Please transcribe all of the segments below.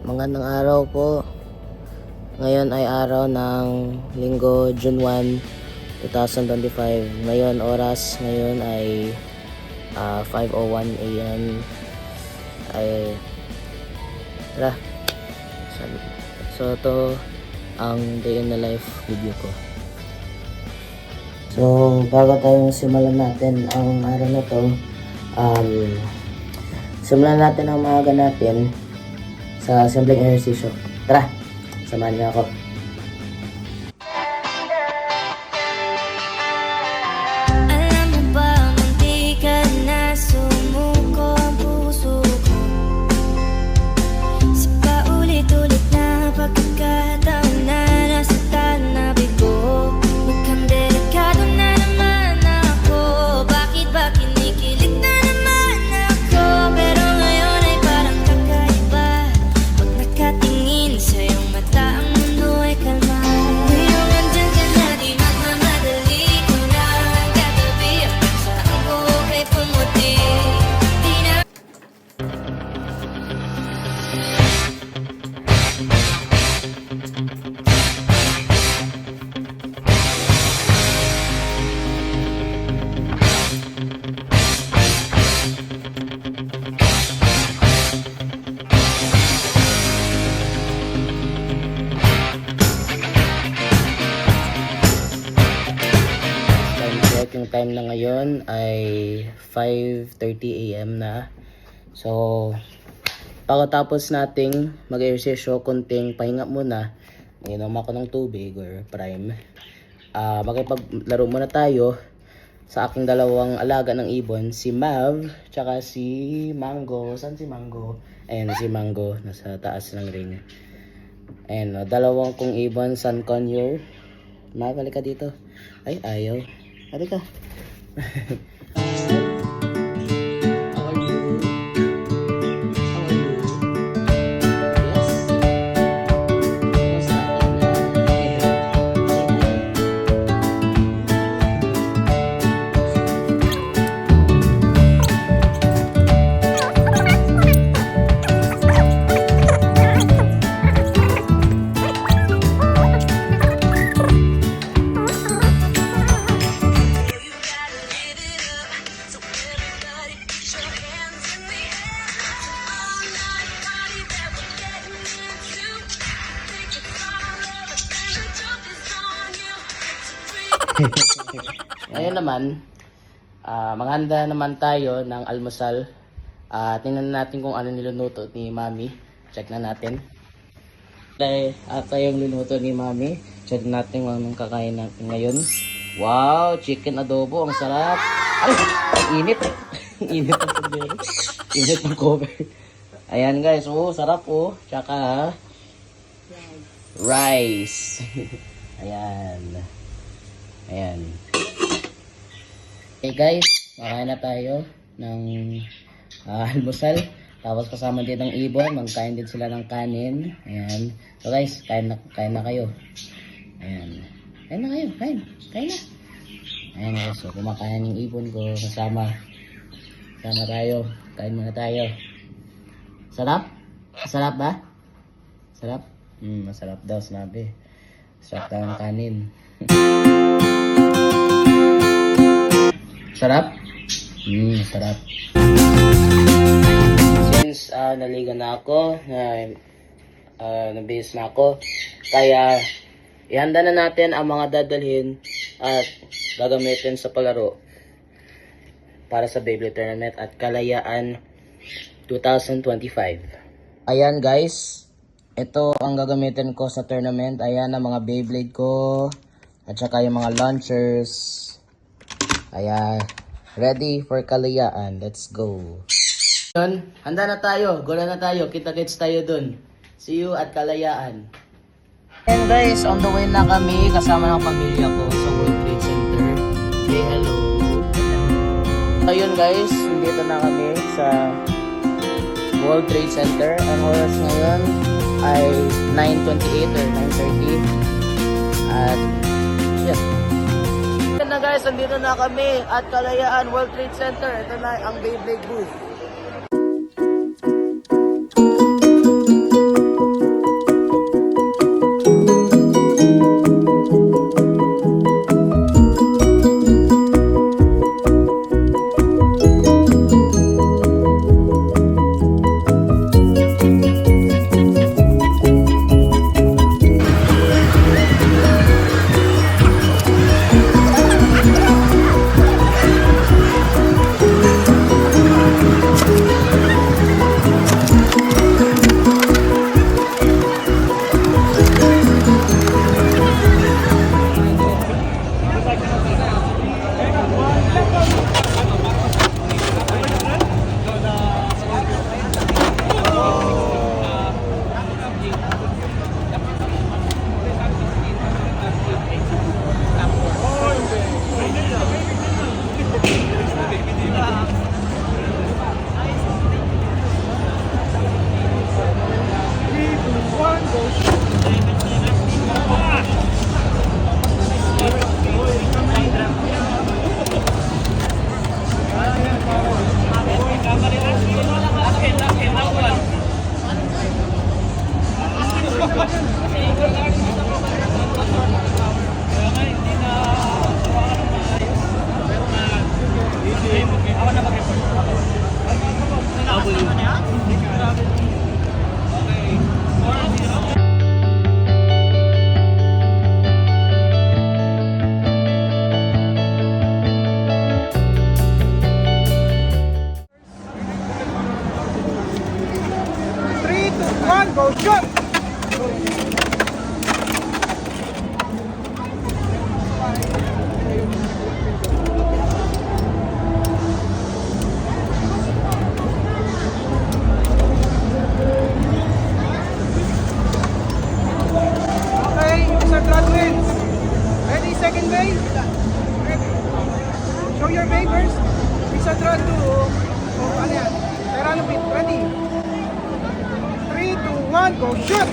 Magandang araw po. Ngayon ay araw ng Linggo, June 1, 2025. Ngayon ay 5:01 AM. Ay tara. So ito ang day in the life video ko. So bago tayo simulan natin ang araw na to, simulan natin ang mga ganapin sa simpleng ehersisyo. Tara, samahan niyo ako. Alam mo ba, munti ka na sumuko ang puso ko sa paulit-ulit na pagkakataon na nasaktan na bigo. Mukhang delikado na naman ako. Bakit ba kinikilig na naman ako? Pero ngayon ay parang kakaiba. Pag nakatingin sa iyong mata, ang mundo ay kalma. Ngayong andyan ka na, di magmamadali ko na katabi. Ang saan ko kay pumuti. Di na Time check, yung time na ngayon ay 5:30 AM na. So pagkatapos nating mag-ehersisyo, konting pahinga muna, inom ako ng tubig or prime. Makipaglaro muna tayo sa aking dalawang alaga ng ibon, si Mav tsaka si Mango. Saan si Mango? Ayan si Mango, nasa taas ng ring. Ayan, dalawang kong ibon, Sun Conure. Mav, halika dito. Ay, ayaw. Halika. How are you? How are you? Yes. Kamusta? Ngayon naman, maghanda naman tayo ng almusal. Tingnan natin kung ano nilunuto ni Mami. Check na natin. Ito yung linuto ni Mami. Check natin kung anong kakain natin ngayon. Wow! Chicken adobo. Ang sarap! Ay! Init! Init ang sandero. Init ang cover. Ayan guys. Oh, sarap oh. Tsaka rice. Ayan. Ayan. Okay guys, makain na tayo ng almusal. Tapos kasama din ng ibon, magkain din sila ng kanin. Ayan. So guys, kain na kayo. Ayan. Kain na kayo, kain. Kain na. Ayan guys, so kumakain yung ibon ko kasama. Kasama tayo. Kain muna tayo. Sarap? Sarap ba? Sarap? Masarap daw, sinabi. Sarap daw ang kanin. Sarap? Sarap. Since naligo na ako, nabihis na ako, kaya ihanda na natin ang mga dadalhin at gagamitin sa palaro para sa Beyblade Tournament at Kalayaan 2025. Ayan guys, ito ang gagamitin ko sa tournament. Ayan ang mga Beyblade ko at saka yung mga launchers. Ayan, ready for Kalayaan. Let's go. Yun, handa na tayo. Gula na tayo. Kita-kits tayo dun. See you at Kalayaan. And guys, on the way na kami kasama ng pamilya ko sa World Trade Center. Say hello. Ayun guys, dito na kami sa World Trade Center. Ang oras ngayon ay 9:28 or 9:30. At yeah. Na guys, andito na kami at Kalayaan World Trade Center. Ito na ang Beyblade booth. 1, go shoot! Okay, user trot wins. Ready, second bay? Show your bay first. User trot to, ano yan? Terano pit, ready? 3, 2, 1, go shoot!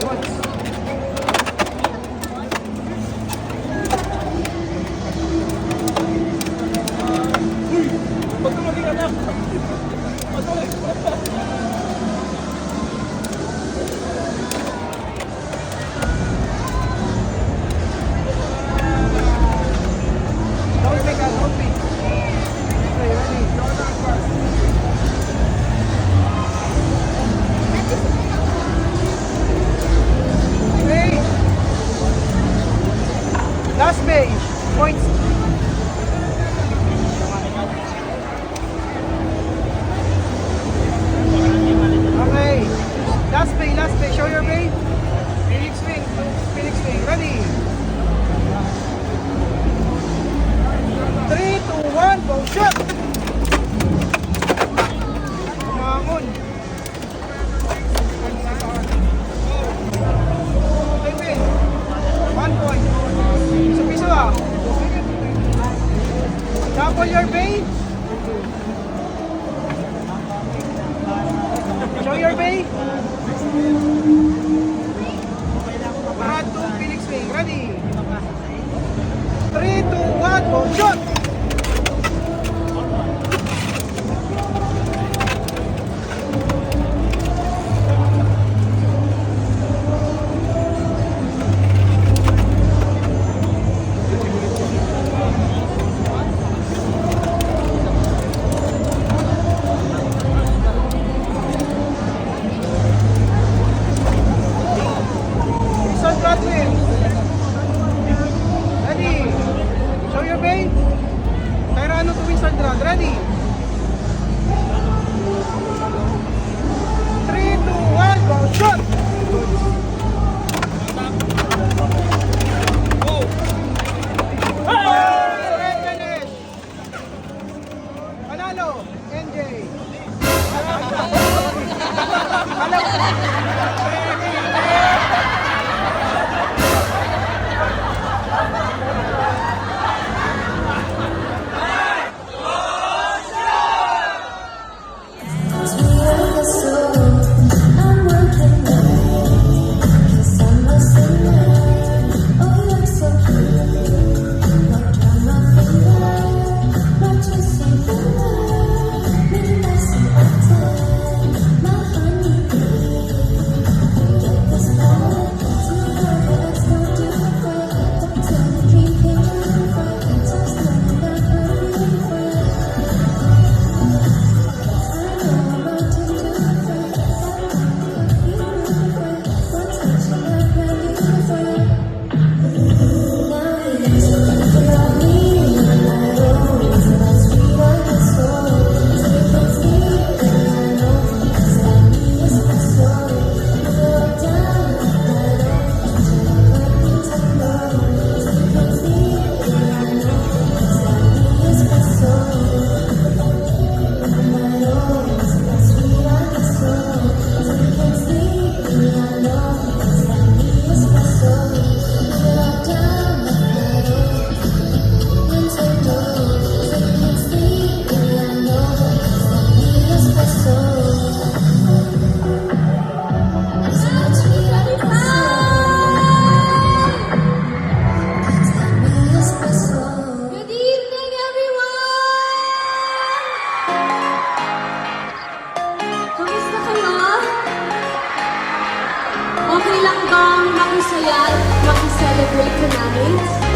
Once. Don't make a don't be. Okay, ready? Okay. Last page. Points. Okay. Last page. Show your bay. Phoenix swing. Phoenix swing. Ready? 3, 2, 1, go shoot! Kumangon. Okay, win. 1 point. Piso ah. Double your bay. Show your bay. Parad to Phoenix swing. Ready? 3, 2, 1, go shoot! Jason Godwin. Ready? Show your bay. Tairano to Winston Drag. Ready? 3, 2, 1, go shoot! Red finish. Panalo, NJ. Okay lang bang makisaya at makiselebrate tonight?